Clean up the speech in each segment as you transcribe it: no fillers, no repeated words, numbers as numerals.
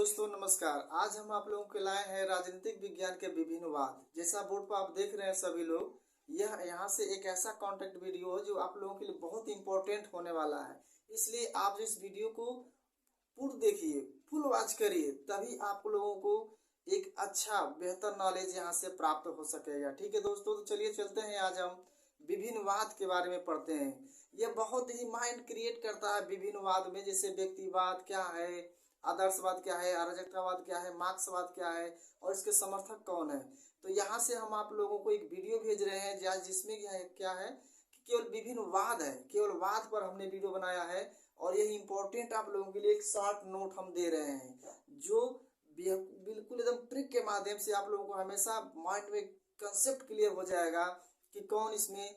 दोस्तों नमस्कार। आज हम आप लोगों के लाए हैं राजनीतिक विज्ञान के विभिन्न वाद। जैसा बोर्ड पर आप देख रहे हैं सभी लोग, यह यहाँ से एक ऐसा कॉन्टेंट वीडियो है जो आप लोगों के लिए बहुत इंपॉर्टेंट होने वाला है। इसलिए आप इस वीडियो को पूर्ण देखिए, फुल वॉच करिए, तभी आप लोगों को एक अच्छा बेहतर नॉलेज यहाँ से प्राप्त हो सकेगा। ठीक है दोस्तों, तो चलिए चलते हैं। आज हम विभिन्न वाद के बारे में पढ़ते हैं। यह बहुत ही माइंड क्रिएट करता है विभिन्न वाद में, जैसे व्यक्तिवाद क्या है, आदर्शवाद क्या है, अराजकतावाद क्या है, मार्क्सवाद क्या है और इसके समर्थक कौन है। तो यहाँ से हम आप लोगों को एक वीडियो भेज रहे हैं जिसमें क्या है कि केवल विभिन्न वाद है, केवल वाद पर हमने वीडियो बनाया है। और यही इंपॉर्टेंट आप लोगों के लिए एक शॉर्ट नोट हम दे रहे हैं, जो बिल्कुल एकदम ट्रिक के माध्यम से आप लोगों को हमेशा माइंड में कंसेप्ट क्लियर हो जाएगा कि कौन इसमें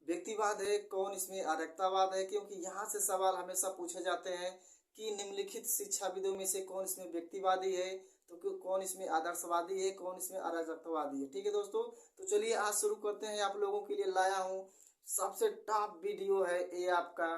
व्यक्तिवाद है, कौन इसमें अराजकतावाद है। क्योंकि यहाँ से सवाल हमेशा पूछे जाते हैं कि निम्नलिखित शिक्षाविदों में से कौन इसमें व्यक्तिवादी है, तो कौन इसमें आदर्शवादी है, कौन इसमें अराजकतावादी है। ठीक है दोस्तों, तो चलिए आज शुरू करते हैं। आप लोगों के लिए लाया हूँ सबसे टॉप वीडियो है ये आपका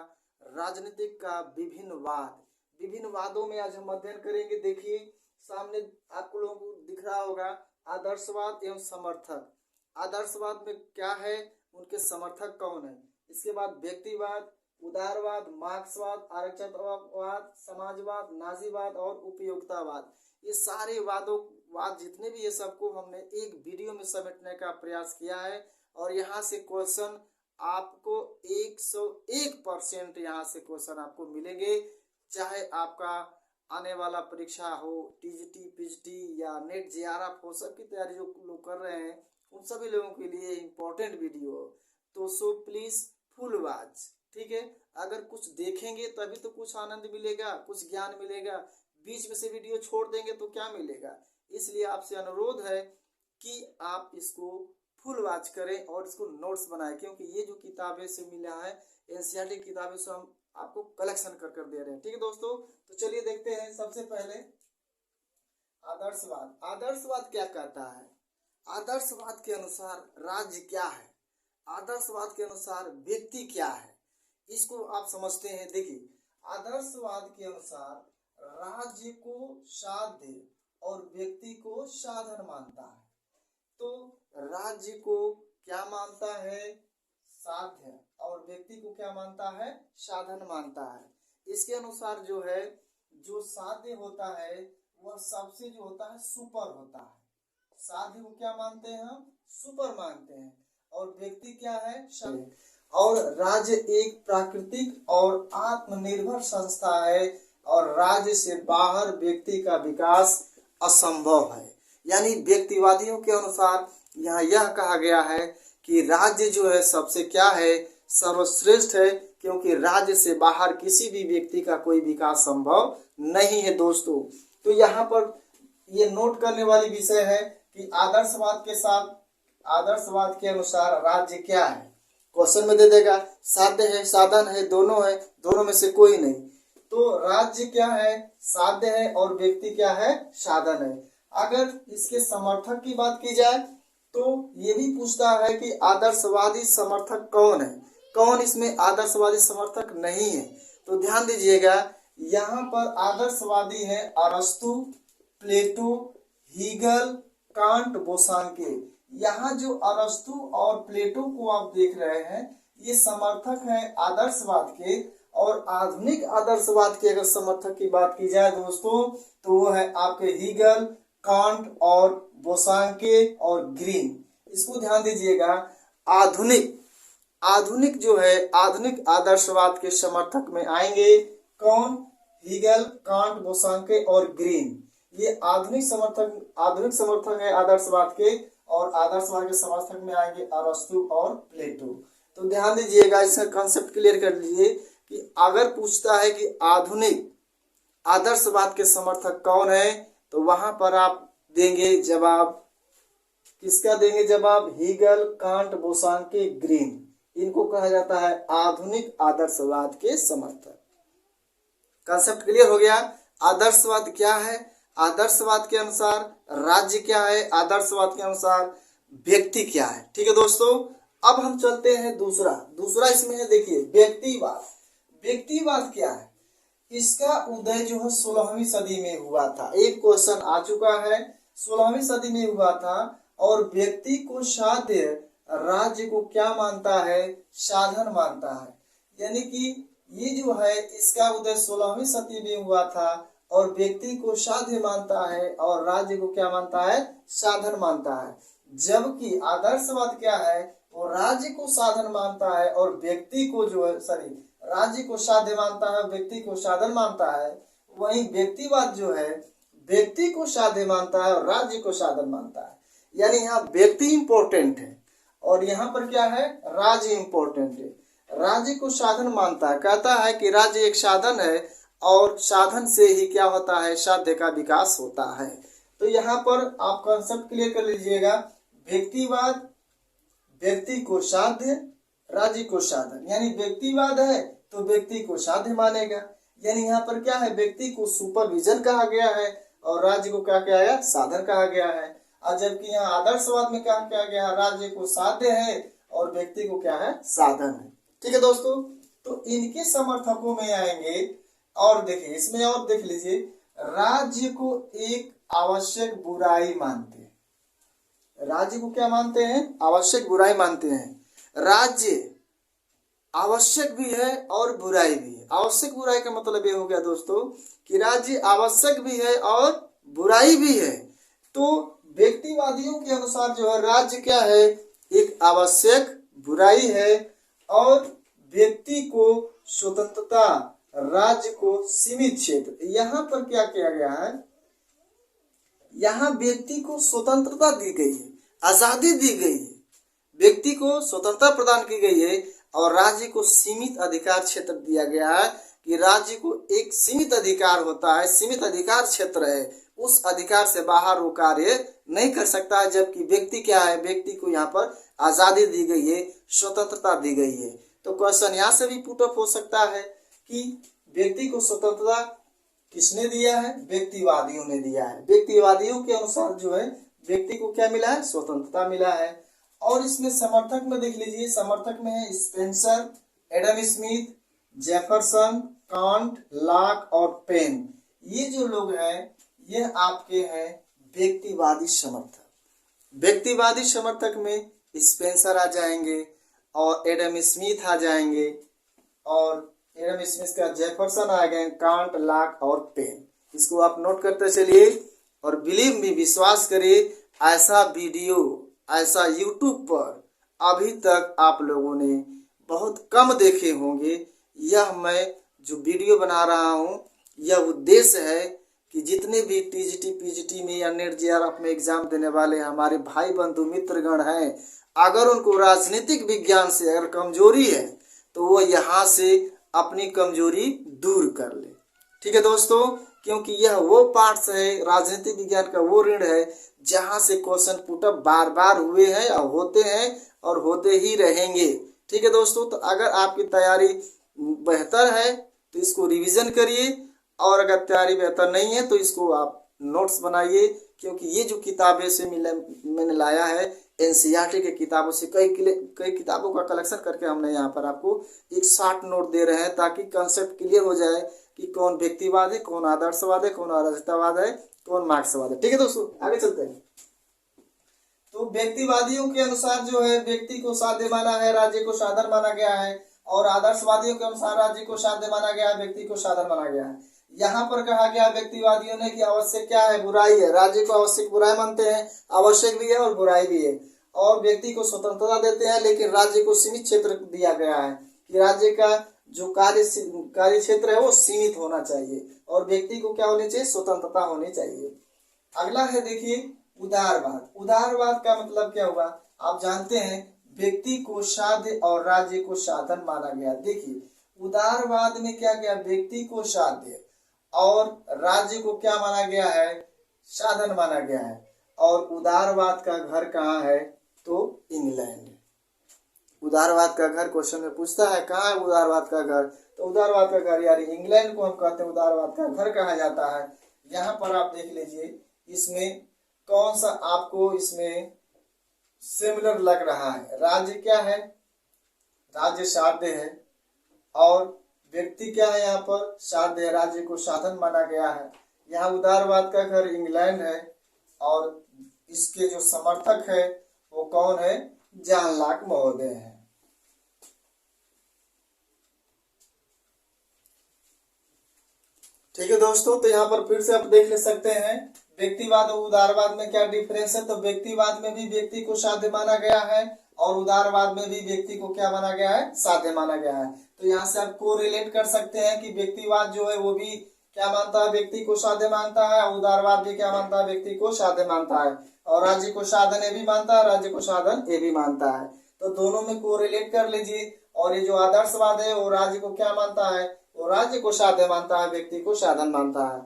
राजनीतिक का विभिन्न वाद। विभिन्न वादों में आज हम अध्ययन करेंगे। देखिए सामने आप लोगों को दिख रहा होगा आदर्शवाद एवं समर्थक। आदर्शवाद में क्या है, उनके समर्थक कौन है। इसके बाद व्यक्तिवाद, उदारवाद, मार्क्सवाद, आरक्षणवाद, समाजवाद, नाजीवाद और उपयोगितावाद। ये सारे वाद जितने भी ये सबको हमने एक वीडियो में समेटने का प्रयास किया है। और यहाँ से क्वेश्चन आपको 101% यहाँ से क्वेश्चन आपको मिलेंगे, चाहे आपका आने वाला परीक्षा हो, टीजीटी, पीजीटी या नेट जेआरएफ हो, सबकी तैयारी जो लोग कर रहे हैं उन सभी लोगों के लिए इम्पोर्टेंट वीडियो। तो सो प्लीज फुल वॉच। ठीक है, अगर कुछ देखेंगे तभी तो कुछ आनंद मिलेगा, कुछ ज्ञान मिलेगा। बीच में से वीडियो छोड़ देंगे तो क्या मिलेगा। इसलिए आपसे अनुरोध है कि आप इसको फुल वॉच करें और इसको नोट्स बनाएं, क्योंकि ये जो किताबें से मिला है एनसीईआरटी किताबें से हम आपको कलेक्शन कर दे रहे हैं। ठीक है दोस्तों, तो चलिए देखते हैं। सबसे पहले आदर्शवाद। आदर्शवाद क्या कहता है? आदर्शवाद के अनुसार राज्य क्या है, आदर्शवाद के अनुसार व्यक्ति क्या है, इसको आप समझते हैं। देखिए आदर्शवाद के अनुसार राज्य को साध्य और व्यक्ति को साधन मानता है। तो राज्य को क्या मानता है? साध्य। और व्यक्ति को क्या मानता है? साधन मानता है। इसके अनुसार जो है, जो साध्य होता है वह सबसे जो होता है सुपर होता है। साध्य को क्या मानते हैं हम? सुपर मानते हैं। और व्यक्ति क्या है? और राज्य एक प्राकृतिक और आत्मनिर्भर संस्था है और राज्य से बाहर व्यक्ति का विकास असंभव है। यानी व्यक्तिवादियों के अनुसार यहाँ यह कहा गया है कि राज्य जो है सबसे क्या है? सर्वश्रेष्ठ है, क्योंकि राज्य से बाहर किसी भी व्यक्ति का कोई विकास संभव नहीं है। दोस्तों तो यहाँ पर ये नोट करने वाली विषय है कि आदर्शवाद के साथ, आदर्शवाद के अनुसार राज्य क्या है। क्वेश्चन में दे देगा साध्य है, साधन है, दोनों है, दोनों में से कोई नहीं। तो राज्य क्या है? साध्य है और व्यक्ति क्या है? साधन है। अगर इसके समर्थक की बात की जाए तो ये भी पूछता है कि आदर्शवादी समर्थक कौन है, कौन इसमें आदर्शवादी समर्थक नहीं है। तो ध्यान दीजिएगा, यहाँ पर आदर्शवादी है अरस्तु, प्लेटो, हीगल, कांट, बोसांके। यहाँ जो अरस्तु और प्लेटो को आप देख रहे हैं ये समर्थक हैं आदर्शवाद के। और आधुनिक आदर्शवाद के अगर समर्थक की बात की जाए दोस्तों तो वो है आपके हीगल, कांट और बोसांके और ग्रीन। इसको ध्यान दीजिएगा। आधुनिक जो है, आधुनिक आदर्शवाद के समर्थक में आएंगे कौन? हीगल, कांट, बोसांके और ग्रीन। ये आधुनिक समर्थक है आदर्शवाद के। और आदर्शवाद के समर्थक में आएंगे अरस्तु और प्लेटो। तो ध्यान दीजिएगा, इसका कंसेप्ट क्लियर कर लीजिए कि अगर पूछता है कि आधुनिक आदर्शवाद के समर्थक कौन है तो वहां पर आप देंगे जवाब, किसका देंगे जवाब? Hegel, Kant, Bosanquet, Green. इनको कहा जाता है आधुनिक आदर्शवाद के समर्थक। कंसेप्ट क्लियर हो गया। आदर्शवाद क्या है? आदर्शवाद के अनुसार राज्य क्या है? आदर्शवाद के अनुसार व्यक्ति क्या है? ठीक है दोस्तों, अब हम चलते हैं दूसरा इसमें है। देखिए व्यक्तिवाद। व्यक्तिवाद क्या है? इसका उदय जो है 16वीं सदी में हुआ था। एक क्वेश्चन आ चुका है, 16वीं सदी में हुआ था। और व्यक्ति को साध्य राज्य को क्या मानता है, साधन मानता है। यानी कि ये जो है इसका उदय 16वीं सदी में हुआ था और व्यक्ति को साध्य मानता है और राज्य को क्या मानता है, साधन मानता है। जबकि आदर्शवाद क्या है, वो राज्य को साधन मानता है और व्यक्ति को जो है राज्य को साध्य मानता है, व्यक्ति को साधन मानता है। वहीं व्यक्तिवाद जो है व्यक्ति को साध्य मानता है और राज्य को साधन मानता है। यानी यहाँ व्यक्ति इंपॉर्टेंट है और यहाँ पर क्या है, राज्य इंपॉर्टेंट है। राज्य को साधन मानता है, कहता है कि राज्य एक साधन है और साधन से ही क्या होता है, साध्य का विकास होता है। तो यहाँ पर आप कॉन्सेप्ट क्लियर कर लीजिएगा। व्यक्तिवाद व्यक्ति को साध्य, राज्य को साधन। यानी व्यक्तिवाद है तो व्यक्ति को साध्य मानेगा। यानी यहाँ पर क्या है, व्यक्ति को सुपरविजन कहा गया है और राज्य को क्या कहा गया, साधन कहा गया है। और जबकि यहाँ आदर्शवाद में क्या किया गया, राज्य को साध्य है और व्यक्ति को क्या है, साधन है। ठीक है दोस्तों, तो इनके समर्थकों में आएंगे और देखिए इसमें और देख लीजिए, राज्य को एक आवश्यक बुराई मानते हैं। राज्य को क्या मानते हैं, आवश्यक बुराई मानते हैं। राज्य आवश्यक भी है और बुराई भी है। आवश्यक बुराई का मतलब ये हो गया दोस्तों कि राज्य आवश्यक भी है और बुराई भी है। तो व्यक्तिवादियों के अनुसार जो है राज्य क्या है, एक आवश्यक बुराई है और व्यक्ति को स्वतंत्रता, राज्य को सीमित क्षेत्र। यहाँ पर क्या किया गया है, यहाँ व्यक्ति को स्वतंत्रता दी गई है, आजादी दी गई है, व्यक्ति को स्वतंत्रता प्रदान की गई है और राज्य को सीमित अधिकार क्षेत्र दिया गया है कि राज्य को एक सीमित अधिकार होता है, सीमित अधिकार क्षेत्र है, उस अधिकार से बाहर वो कार्य नहीं कर सकता है। जबकि व्यक्ति क्या है, व्यक्ति को यहाँ पर आजादी दी गई है, स्वतंत्रता दी गई है। तो क्वेश्चन यहाँ से भी पुट अप हो सकता है कि व्यक्ति को स्वतंत्रता किसने दिया है, व्यक्तिवादियों ने दिया है। व्यक्तिवादियों के अनुसार जो है व्यक्ति को क्या मिला है, स्वतंत्रता मिला है। और इसमें समर्थक में देख लीजिए, समर्थक में है Spencer, Adam Smith, Jefferson, can't, lock और पेन। ये जो लोग हैं ये आपके हैं व्यक्तिवादी समर्थक। व्यक्तिवादी समर्थक में स्पेंसर आ जाएंगे और एडम स्मिथ आ जाएंगे और एडम स्मिथ का जेफरसन आ गए, कांट, लॉक और पेन। इसको आप नोट करते चलिए और बिलीव मी, विश्वास करिए, ऐसा वीडियो, ऐसा यूट्यूब पर अभी तक आप लोगों ने बहुत कम देखे होंगे। यह मैं जो वीडियो बना रहा हूँ, यह उद्देश्य है कि जितने भी टीजीटी, पीजीटी में या नेट जेआरएफ में एग्जाम देने वाले हमारे भाई बंधु मित्रगण हैं, अगर उनको राजनीतिक विज्ञान से अगर कमजोरी है तो वो यहाँ से अपनी कमजोरी दूर कर ले। ठीक है दोस्तों, क्योंकि यह वो पार्ट्स है, राजनीतिक विज्ञान का वो ऋण है जहाँ से क्वेश्चन पुटअप बार बार हुए हैं और होते हैं और होते ही रहेंगे। ठीक है दोस्तों, तो अगर आपकी तैयारी बेहतर है तो इसको रिवीजन करिए और अगर तैयारी बेहतर नहीं है तो इसको आप नोट्स बनाइए, क्योंकि ये जो किताबें से मैंने लाया है एनसीईआरटी के किताबों से कई किताबों का कलेक्शन करके हमने यहाँ पर आपको एक शॉर्ट नोट दे रहे हैं ताकि कंसेप्ट क्लियर हो जाए कि कौन व्यक्तिवाद है, कौन आदर्शवाद है, कौन अराजकतावाद है, कौन मार्क्सवाद है। ठीक है दोस्तों, आगे चलते हैं। तो व्यक्तिवादियों के अनुसार जो है व्यक्ति को साध्य माना है, राज्य को साधन माना गया है और आदर्शवादियों के अनुसार राज्य को साध्य माना गया है, व्यक्ति को साधन माना गया है। यहाँ पर कहा गया व्यक्तिवादियों ने कि आवश्यक क्या है, बुराई है। राज्य को आवश्यक बुराई मानते हैं, आवश्यक भी है और बुराई भी है। और व्यक्ति को स्वतंत्रता देते हैं लेकिन राज्य को सीमित क्षेत्र दिया गया है कि राज्य का जो कार्य क्षेत्र है वो सीमित होना चाहिए और व्यक्ति को क्या होनी चाहिए, स्वतंत्रता होनी चाहिए। अगला है देखिए उदारवाद। उदारवाद का मतलब क्या हुआ, आप जानते हैं, व्यक्ति को साध्य और राज्य को साधन माना गया। देखिए उदारवाद में क्या गया, व्यक्ति को साध्य और राज्य को क्या माना गया है, साधन माना गया है। और उदारवाद का घर कहाँ है, तो इंग्लैंड। उदारवाद का घर क्वेश्चन में पूछता है कहाँ है उदारवाद का घर, तो उदारवाद का घर यानी इंग्लैंड को हम कहते हैं उदारवाद का घर कहा जाता है। यहाँ पर आप देख लीजिए इसमें कौन सा आपको इसमें सिमिलर लग रहा है। राज्य क्या है, राज्य साध्य है और व्यक्ति क्या है, यहाँ पर साध्य, राज्य को साधन माना गया है। यहाँ उदारवाद का घर इंग्लैंड है और इसके जो समर्थक है वो कौन है, जॉन लॉक महोदय हैं। ठीक है दोस्तों, तो यहाँ पर फिर से आप देख ले सकते हैं व्यक्तिवाद और उदारवाद में क्या डिफरेंस है। तो व्यक्तिवाद में भी व्यक्ति को साध्य माना गया है और उदारवाद में भी व्यक्ति को क्या माना गया है, साध्य माना गया है। तो यहाँ से आप को रिलेट कर सकते हैं कि व्यक्तिवाद जो है वो भी क्या मानता है, व्यक्ति को साध्य मानता है, उदारवाद भी क्या मानता है, व्यक्ति को साध्य मानता है, और राज्य को साधन ये भी मानता है, राज्य को साधन ये भी मानता है। तो दोनों में को रिलेट कर लीजिए। और ये जो आदर्शवाद है वो राज्य को क्या मानता है, वो राज्य को साध्य मानता है, व्यक्ति को साधन मानता है।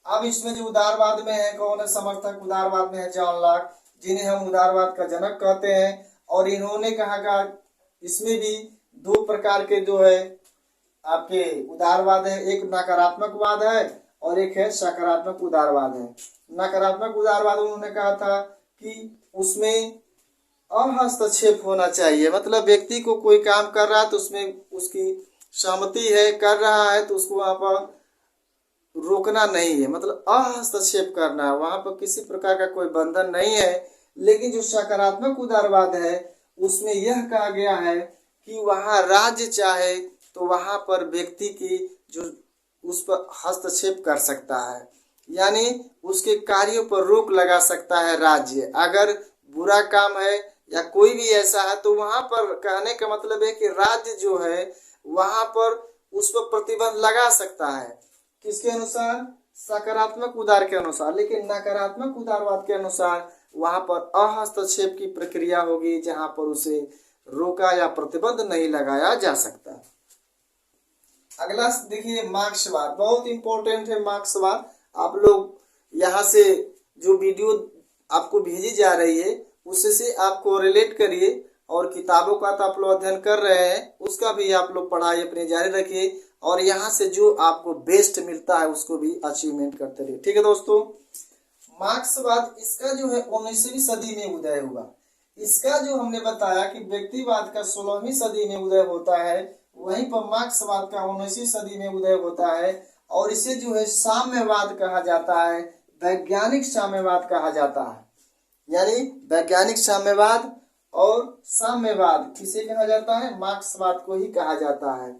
अब इसमें जो उदारवाद में है, कौन है समर्थक उदारवाद में है, जॉन लॉक, जिन्हें हम उदारवाद का जनक कहते हैं। और इन्होंने कहा का इसमें भी दो प्रकार के जो है आपके उदारवाद है, एक नकारात्मकवाद है और एक है सकारात्मक उदारवाद है। नकारात्मक उदारवाद उन्होंने कहा था कि उसमें अहस्तक्षेप होना चाहिए, मतलब व्यक्ति को कोई काम कर रहा है तो उसमें उसकी सहमति है, कर रहा है तो उसको वहां पर रोकना नहीं है, मतलब अहस्तक्षेप करना है, वहां पर किसी प्रकार का कोई बंधन नहीं है। लेकिन जो सकारात्मक उदारवाद है उसमें यह कहा गया है कि वहां राज्य चाहे तो वहां पर व्यक्ति की जो उस पर हस्तक्षेप कर सकता है, यानी उसके कार्यों पर रोक लगा सकता है राज्य। अगर बुरा काम है या कोई भी ऐसा है तो वहां पर कहने का मतलब है कि राज्य जो है वहां पर उस पर प्रतिबंध लगा सकता है, किसके अनुसार, सकारात्मक उदार के अनुसार। लेकिन नकारात्मक उदारवाद के अनुसार वहां पर अहस्तक्षेप की प्रक्रिया होगी, जहां पर उसे रोका या प्रतिबंध नहीं लगाया जा सकता। अगला देखिए मार्क्सवाद, बहुत इंपॉर्टेंट है मार्क्सवाद। आप लोग यहाँ से जो वीडियो आपको भेजी जा रही है उससे आपको रिलेट करिए, और किताबों का तो आप लोग अध्ययन कर रहे हैं उसका भी आप लोग पढ़ाई अपनी जारी रखिए, और यहाँ से जो आपको बेस्ट मिलता है उसको भी अचीवमेंट करते रहिए। ठीक है दोस्तों, मार्क्सवाद इसका जो है 19वीं सदी में उदय हुआ। इसका जो हमने बताया कि व्यक्तिवाद का 16वीं सदी में उदय होता है, वहीं पर मार्क्सवाद का 19वीं सदी में उदय होता है, और इसे जो है साम्यवाद कहा जाता है, वैज्ञानिक साम्यवाद कहा जाता है। यानी वैज्ञानिक साम्यवाद और साम्यवाद किसे कहा जाता है, मार्क्सवाद को ही कहा जाता है।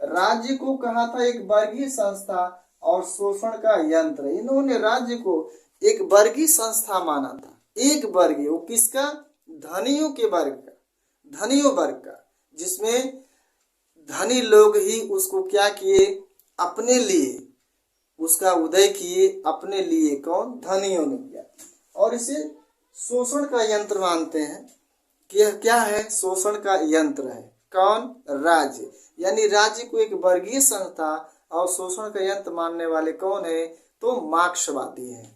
राज्य को कहा था एक वर्गीय संस्था और शोषण का यंत्र। इन्होंने राज्य को एक वर्गीय संस्था माना था, एक वर्गीय, वो किसका, धनियों के वर्ग का, धनियों वर्ग का, जिसमें धनी लोग ही उसको क्या किए, अपने लिए उसका उदय किए, अपने लिए, कौन, धनियों ने किया। और इसे शोषण का यंत्र मानते हैं कि यह क्या है, शोषण का यंत्र है, कौन, राज्य। यानी राज्य को एक वर्गीय संस्था और शोषण का यंत्र मानने वाले कौन है, तो मार्क्सवादी है।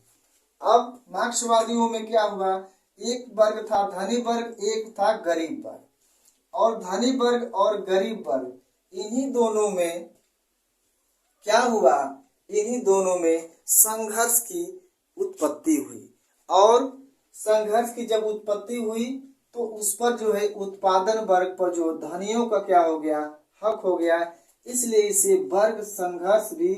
अब मार्क्सवादियों में क्या हुआ, एक वर्ग था धनी वर्ग, एक था गरीब वर्ग, और धनी वर्ग और गरीब वर्ग इन्हीं दोनों में क्या हुआ, इन्हीं दोनों में संघर्ष की उत्पत्ति हुई। और संघर्ष की जब उत्पत्ति हुई तो उस पर जो है उत्पादन वर्ग पर जो धनियों का क्या हो गया, हक हो गया, इसलिए इसे वर्ग संघर्ष भी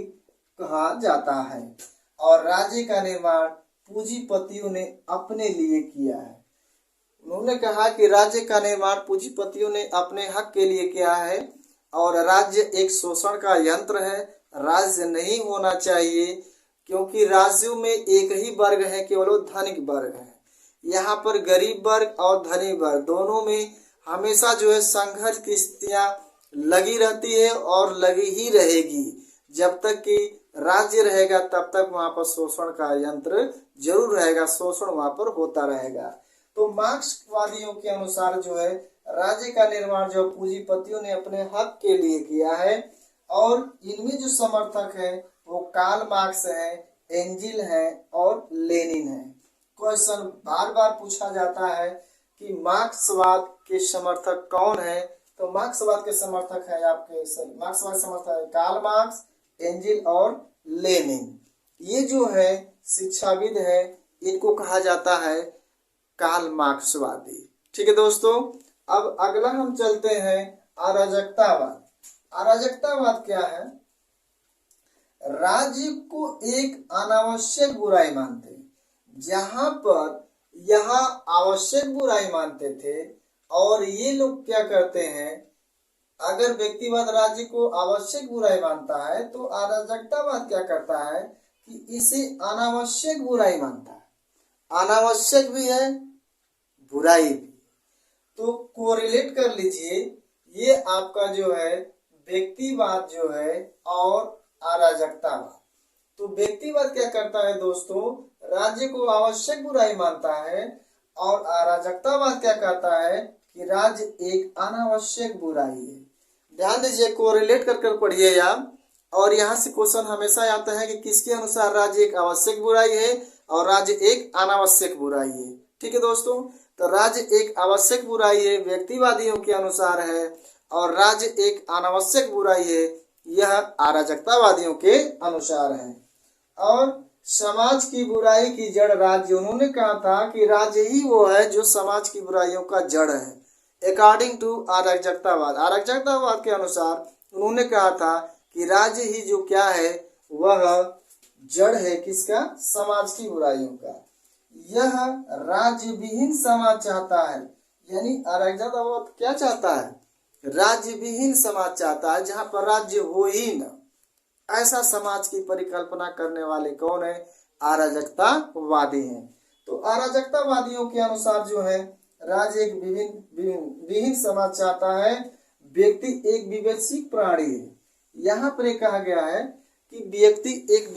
कहा जाता है। और राज्य का निर्माण पूंजीपतियों ने अपने लिए किया है। उन्होंने कहा कि राज्य का निर्माण पूंजीपतियों ने अपने हक के लिए किया है, और राज्य एक शोषण का यंत्र है, राज्य नहीं होना चाहिए, क्योंकि राज्यों में एक ही वर्ग है, केवल वो धनिक वर्ग है। यहाँ पर गरीब वर्ग और धनी वर्ग दोनों में हमेशा जो है संघर्ष की स्थितियां लगी रहती है और लगी ही रहेगी। जब तक कि राज्य रहेगा तब तक वहां पर शोषण का यंत्र जरूर रहेगा, शोषण वहां पर होता रहेगा। तो मार्क्सवादियों के अनुसार जो है राज्य का निर्माण जो पूंजीपतियों ने अपने हक के लिए किया है, और इनमें जो समर्थक है वो कार्ल मार्क्स है, एंजिल है और लेनिन है। क्वेश्चन बार बार पूछा जाता है कि मार्क्सवाद के समर्थक कौन है, तो मार्क्सवाद के समर्थक है आपके, मार्क्सवाद समर्थक है कार्ल मार्क्स, एंजिल और लेनिन। ये जो है शिक्षाविद है, इनको कहा जाता है कार्ल मार्क्सवादी। ठीक है दोस्तों, अब अगला हम चलते हैं अराजकतावाद। अराजकतावाद क्या है? राज्य को एक अनावश्यक बुराई मानते हैं। जहां पर यहाँ आवश्यक बुराई मानते थे और ये लोग क्या करते हैं, अगर व्यक्तिवाद राज्य को आवश्यक बुराई मानता है तो अराजकतावाद क्या करता है कि इसे अनावश्यक बुराई मानता है। अनावश्यक भी है, बुराई भी। तो कोरिलेट कर लीजिए, ये आपका जो है व्यक्तिवाद जो है और अराजकतावाद। तो व्यक्तिवाद क्या करता है दोस्तों, राज्य को आवश्यक बुराई मानता है, और अराजकतावाद क्या करता है कि राज्य एक अनावश्यक बुराई है। ध्यान दीजिए, कोरिलेट कर पढ़िए आप, और यहाँ से क्वेश्चन हमेशा आता है कि किसके अनुसार राज्य एक आवश्यक बुराई है और राज्य एक अनावश्यक बुराई है। ठीक है दोस्तों, तो राज्य एक आवश्यक बुराई है व्यक्तिवादियों के अनुसार है, और राज्य एक अनावश्यक बुराई है यह अराजकतावादियों के अनुसार है। और समाज की बुराई की जड़ राज्य, उन्होंने कहा था कि राज्य ही वो है जो समाज की बुराइयों का जड़ है। अकॉर्डिंग टू अराजकतावाद, अराजकतावाद के अनुसार उन्होंने कहा था कि राज्य ही जो क्या है, वह जड़ है किसका, समाज की बुराइयों का। यह राज्य विहीन समाज चाहता है, यानी अराजकतावाद क्या चाहता है, राज्य विहीन समाज चाहता है, जहां पर राज्य हो ही न, ऐसा समाज की परिकल्पना करने वाले कौन है, अराजकतावादी हैं। तो अराजकतावादियों के अनुसार जो है राज्य एक विहीन समाज चाहता है, व्यक्ति एक विवेकशील प्राणी है। यहाँ पर एक कहा गया है कि व्यक्ति एक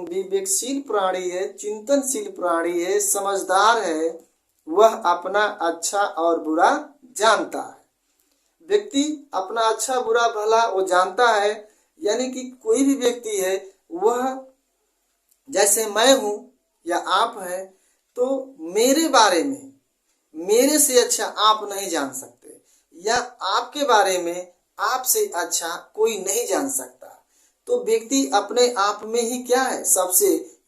विवेकशील प्राणी है, चिंतनशील प्राणी है, समझदार है, वह अपना अच्छा और बुरा जानता है। व्यक्ति अपना अच्छा बुरा भला वो जानता है, यानी कि कोई भी व्यक्ति है वह, जैसे मैं हूं या आप हैं, तो मेरे बारे में मेरे से अच्छा आप नहीं जान सकते, या आपके बारे में आपसे अच्छा कोई नहीं जान सकता। तो व्यक्ति अपने आप में ही क्या है, सबसे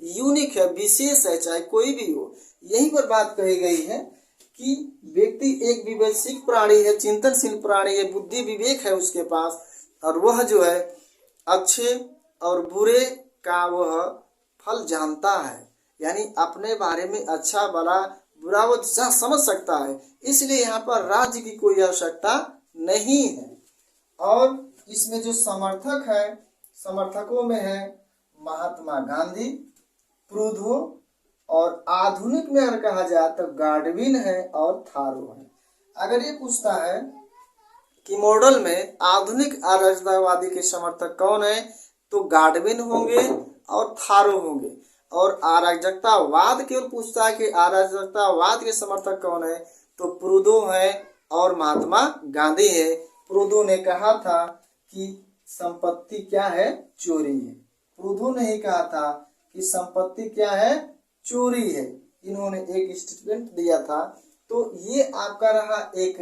यूनिक है, विशेष है, चाहे कोई भी हो। यहीं पर बात कही गई है कि व्यक्ति एक विवेकशील प्राणी है, चिंतनशील प्राणी है, बुद्धि विवेक है उसके पास, और वह जो है अच्छे और बुरे का वह फल जानता है, यानी अपने बारे में अच्छा भला बुरा वो समझ सकता है। इसलिए यहाँ पर राज्य की कोई आवश्यकता नहीं है। और इसमें जो समर्थक है, समर्थकों में है महात्मा गांधी, प्रूदो, और आधुनिक में अगर कहा जाए तो गार्डविन है और थारो है। अगर ये पूछता है कि मॉडल में आधुनिक अराजकतावादी के समर्थक कौन है, तो गार्डविन होंगे और थारो होंगे। और अराजकतावाद केवल पूछता है कि अराजकतावाद के समर्थक कौन है, तो प्रूदो है और महात्मा गांधी है। प्रूदो ने कहा था कि संपत्ति क्या है, चोरी है। प्रूदो ने ही कहा था कि संपत्ति क्या है, चोरी है। इन्होंने एक स्टेटमेंट दिया था। तो ये आपका रहा एक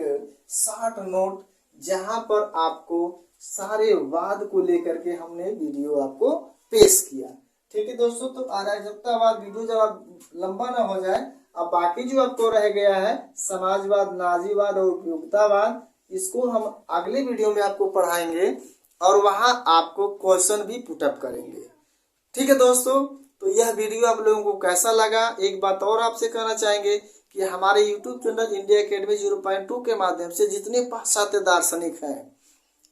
शॉर्ट नोट, जहां पर आपको सारे वाद को लेकर के हमने वीडियो आपको पेश किया। ठीक है दोस्तों, तो अराजकतावाद वीडियो जब आप लंबा ना हो जाए, अब बाकी जो आपको रह गया है समाजवाद, नाजीवाद और उपयोगितावाद, इसको हम अगले वीडियो में आपको पढ़ाएंगे और वहां आपको क्वेश्चन भी पुटअप करेंगे। ठीक है दोस्तों, तो यह वीडियो आप लोगों को कैसा लगा, एक बात और आपसे कहना चाहेंगे कि हमारे यूट्यूब चैनल इंडिया अकेडमी 0.2 के माध्यम से जितने पाश्चात्य दार्शनिक हैं,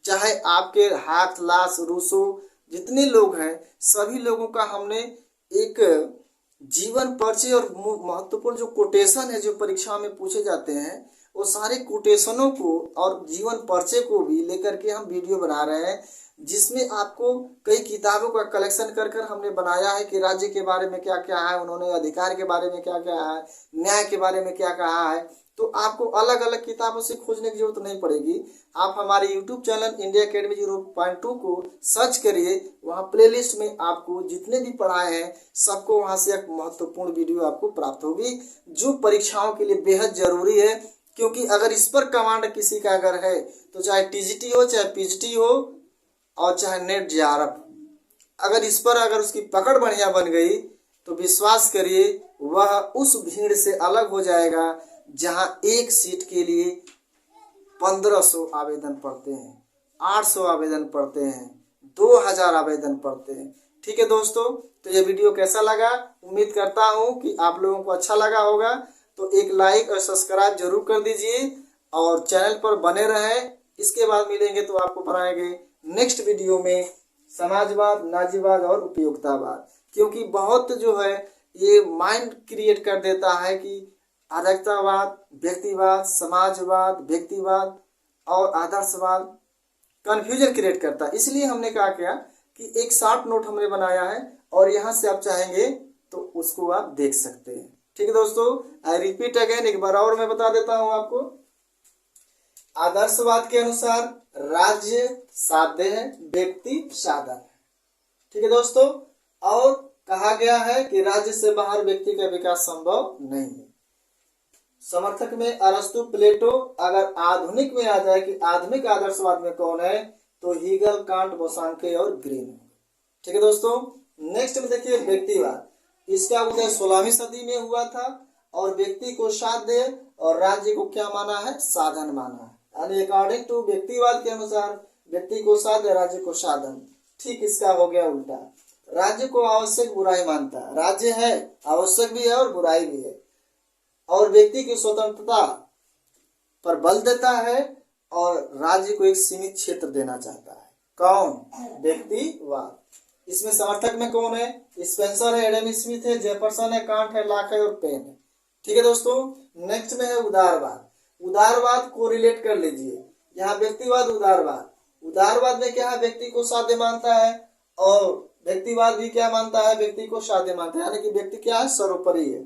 चाहे आपके हाथ लास रूसो जितने लोग हैं, सभी लोगों का हमने एक जीवन परिचय और महत्वपूर्ण जो कोटेशन है जो परीक्षा में पूछे जाते हैं, वो सारे कोटेशनों को और जीवन परिचय को भी लेकर के हम वीडियो बना रहे हैं, जिसमें आपको कई किताबों का कलेक्शन कर कर हमने बनाया है कि राज्य के बारे में क्या क्या है, उन्होंने अधिकार के बारे में क्या क्या है, न्याय के बारे में क्या कहा है। तो आपको अलग अलग किताबों से खोजने की जरूरत नहीं पड़ेगी। आप हमारे YouTube चैनल इंडिया अकेडमी 0.2 को सर्च करिए, वहाँ प्लेलिस्ट में आपको जितने भी पढ़ाए हैं सबको वहाँ से एक महत्वपूर्ण वीडियो आपको प्राप्त होगी, जो परीक्षाओं के लिए बेहद जरूरी है। क्योंकि अगर इस पर कमांड किसी का अगर है, तो चाहे TGT हो, चाहे PGT हो, और चाहे नेट JRF, अगर इस पर अगर उसकी पकड़ बढ़िया बन गई तो विश्वास करिए वह उस भीड़ से अलग हो जाएगा जहां एक सीट के लिए 1500 आवेदन पड़ते हैं। 800 आवेदन पड़ते हैं, 2000 आवेदन पड़ते हैं। ठीक है दोस्तों, तो ये वीडियो कैसा लगा, उम्मीद करता हूँ कि आप लोगों को अच्छा लगा होगा। तो एक लाइक और सब्सक्राइब जरूर कर दीजिए और चैनल पर बने रहें। इसके बाद मिलेंगे तो आपको बनाएंगे नेक्स्ट वीडियो में समाजवाद, नाजीवाद और उपयोगितावाद, क्योंकि बहुत जो है ये माइंड क्रिएट कर देता है कि अराजकतावाद, व्यक्तिवाद, समाजवाद, व्यक्तिवाद और आदर्शवाद कंफ्यूजन क्रिएट करता है। इसलिए हमने कहा क्या कि एक शॉर्ट नोट हमने बनाया है और यहाँ से आप चाहेंगे तो उसको आप देख सकते हैं। ठीक है दोस्तों, आई रिपीट अगेन, एक बार और मैं बता देता हूँ आपको। आदर्शवाद के अनुसार राज्य साध्य है, व्यक्ति साधन है। ठीक है दोस्तों, और कहा गया है कि राज्य से बाहर व्यक्ति का विकास संभव नहीं है। समर्थक में अरस्तु, प्लेटो। अगर आधुनिक में आ जाए कि आधुनिक आदर्शवाद में कौन है, तो हीगल, कांट, बोसांके और ग्रीन। ठीक है दोस्तों, नेक्स्ट में देखिए व्यक्तिवाद। इसका उदय 16वीं सदी में हुआ था और व्यक्ति को साध्य और राज्य को क्या माना है, साधन माना है। यानी अकॉर्डिंग टू व्यक्तिवाद के अनुसार व्यक्ति को साध्य, राज्य को साधन। ठीक इसका हो गया उल्टा। राज्य को आवश्यक, बुराई मानता है। राज्य है आवश्यक भी है और बुराई भी है, और व्यक्ति की स्वतंत्रता पर बल देता है और राज्य को एक सीमित क्षेत्र देना चाहता है। कौन, व्यक्तिवाद। इसमें समर्थक में कौन है, स्पेंसर है, एडम स्मिथ है, जेफरसन है, कांट है, लॉक है और पेन है। ठीक है दोस्तों, नेक्स्ट में है उदारवाद। उदारवाद को रिलेट कर लीजिए, यहाँ व्यक्तिवाद, उदारवाद। उदारवाद में क्या है, व्यक्ति को साध्य मानता है और व्यक्तिवाद भी क्या मानता है, व्यक्ति को साध्य मानता है। यानी कि व्यक्ति क्या है, सर्वोपरि है।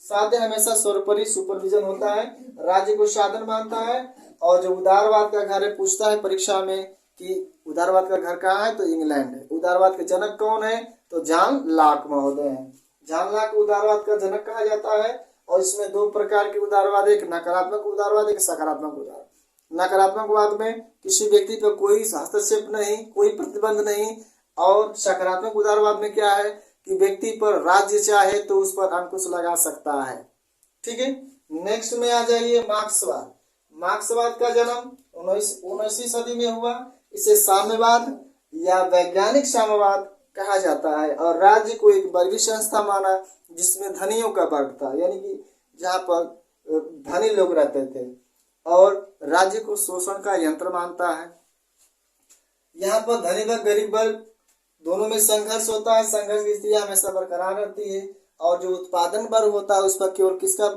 साध्य हमेशा सर्वोपरि सुपरविजन होता है, राज्य को साधन मानता है। और जो उदारवाद का घर है, पूछता है परीक्षा में कि उदारवाद का घर कहाँ है, तो इंग्लैंड है। उदारवाद के जनक कौन है, तो जॉन लॉक महोदय हैं। जॉन लॉक उदारवाद का जनक कहा जाता है। और इसमें दो प्रकार के उदारवाद, एक नकारात्मक उदारवाद, एक सकारात्मक उदारवाद। नकारात्मकवाद में किसी व्यक्ति पर कोई हस्तक्षेप नहीं, कोई प्रतिबंध नहीं। और सकारात्मक उदारवाद में क्या है कि व्यक्ति पर राज्य चाहे तो उस पर अंकुश लगा सकता है। ठीक है, नेक्स्ट में आ जाइए मार्क्सवाद। मार्क्सवाद का जन्म 19वीं सदी में हुआ। इसे साम्यवाद या वैज्ञानिक साम्यवाद कहा जाता है। और राज्य को एक वर्गीय संस्था माना जिसमें धनियों का वर्ग था, यानी कि जहाँ पर धनी लोग रहते थे, और राज्य को शोषण का यंत्र मानता है। यहाँ पर धनी वर्ग, गरीब वर्ग दोनों में संघर्ष होता है। संघर्ष की स्थिति हमेशा बरकरार रहती है। और जो उत्पादन वर्ग होता है उस पर केवल किसका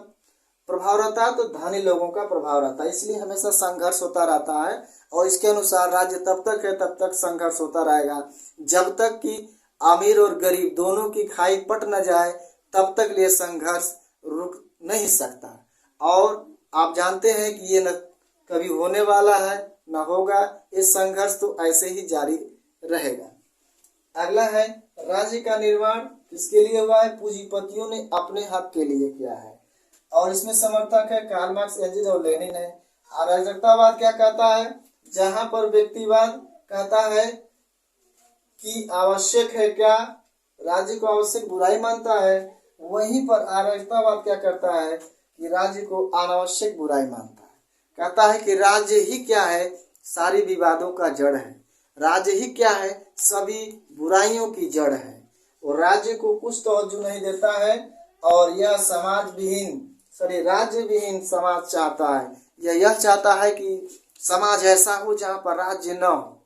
प्रभाव रहता है, तो धनी लोगों का प्रभाव रहता है। इसलिए हमेशा संघर्ष होता रहता है। और इसके अनुसार राज्य तब तक है, तब तक संघर्ष होता रहेगा, जब तक कि अमीर और गरीब दोनों की खाई पट न जाए, तब तक ये संघर्ष रुक नहीं सकता। और आप जानते हैं कि ये न कभी होने वाला है न होगा, ये संघर्ष तो ऐसे ही जारी रहेगा। अगला है राज्य का निर्माण किसके लिए हुआ है, पूंजीपतियों ने अपने हक के लिए किया है। और इसमें समर्थक है कार्ल मार्क्स, एंजिल और लेनिन है। अराजकतावाद क्या कहता है, जहां पर व्यक्तिवाद कहता है कि आवश्यक है क्या, राज्य को आवश्यक बुराई मानता है, वहीं पर अराजकतावाद क्या करता है कि राज्य को अनावश्यक बुराई मानता है। कहता है कि राज्य ही क्या है, सारी विवादों का जड़ है। राज्य ही क्या है, सभी बुराइयों की जड़ है। और राज्य को कुछ तवज्जो नहीं देता है और यह राज्य विहीन समाज चाहता है। यह चाहता है कि समाज ऐसा हो जहाँ पर राज्य न हो।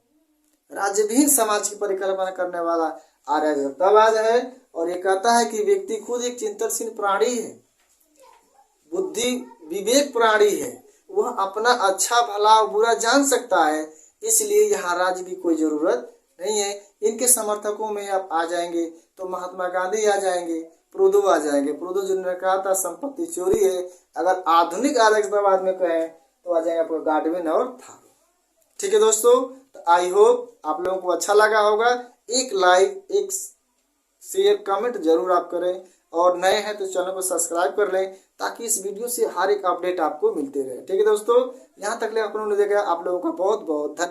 राज्य विहीन समाज की परिकल्पना करने वाला अराजकतावाद है। और ये कहता है कि व्यक्ति खुद एक चिंतनशील प्राणी है, बुद्धि विवेक प्राणी है, वह अपना अच्छा भला और बुरा जान सकता है। इसलिए यहाँ राज्य की कोई जरूरत नहीं है। इनके समर्थकों में आप आ जाएंगे तो महात्मा गांधी आ जाएंगे, प्रूदो आ जाएंगे। प्रूदो जिन्होंने कहा था संपत्ति चोरी है। अगर आधुनिक अराजकतावाद में कहें तो आ जाएंगे आपको गाडविन और थारो। ठीक है दोस्तों, तो आई होप आप लोगों को अच्छा लगा होगा। एक लाइक, एक शेयर, कमेंट जरूर आप करें। और नए हैं तो चैनल को सब्सक्राइब कर लें ताकि इस वीडियो से हर एक अपडेट आपको मिलते रहे। ठीक है दोस्तों, यहाँ तक ले आप लोगों ने देखा, आप लोगों का बहुत बहुत धन्यवाद।